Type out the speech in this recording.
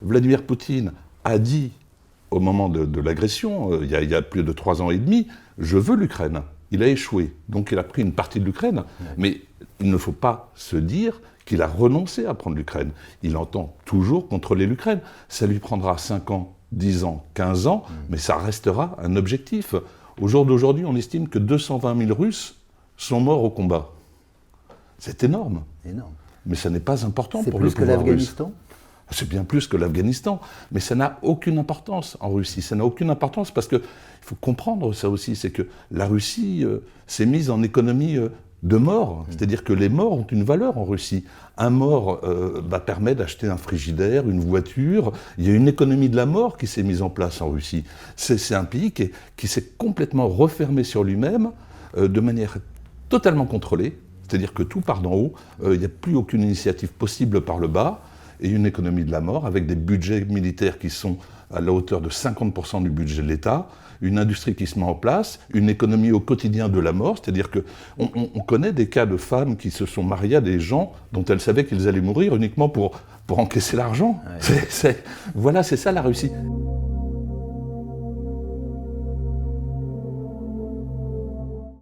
Vladimir Poutine a dit, au moment de l'agression, il y a plus de 3 ans et demi, je veux l'Ukraine. Il a échoué, donc il a pris une partie de l'Ukraine. Mais il ne faut pas se dire qu'il a renoncé à prendre l'Ukraine. Il entend toujours contrôler l'Ukraine. Ça lui prendra 5 ans, 10 ans, 15 ans, mais ça restera un objectif. Au jour d'aujourd'hui, on estime que 220 000 Russes sont morts au combat. C'est énorme. Énorme. Mais ça n'est pas important C'est pour le plus que pouvoir russe. l'Afghanistan ? C'est bien plus que l'Afghanistan, mais ça n'a aucune importance en Russie. Ça n'a aucune importance parce qu'il faut comprendre ça aussi, c'est que la Russie s'est mise en économie de mort. C'est-à-dire que les morts ont une valeur en Russie. Un mort permet d'acheter un frigidaire, une voiture. Il y a une économie de la mort qui s'est mise en place en Russie. C'est un pays qui s'est complètement refermé sur lui-même de manière totalement contrôlée. C'est-à-dire que tout part d'en haut. Il n'y a plus aucune initiative possible par le bas. Et une économie de la mort, avec des budgets militaires qui sont à la hauteur de 50% du budget de l'État, une industrie qui se met en place, une économie au quotidien de la mort, c'est-à-dire qu'on connaît des cas de femmes qui se sont mariées à des gens dont elles savaient qu'ils allaient mourir uniquement pour encaisser l'argent. Ouais. Voilà, c'est ça la Russie.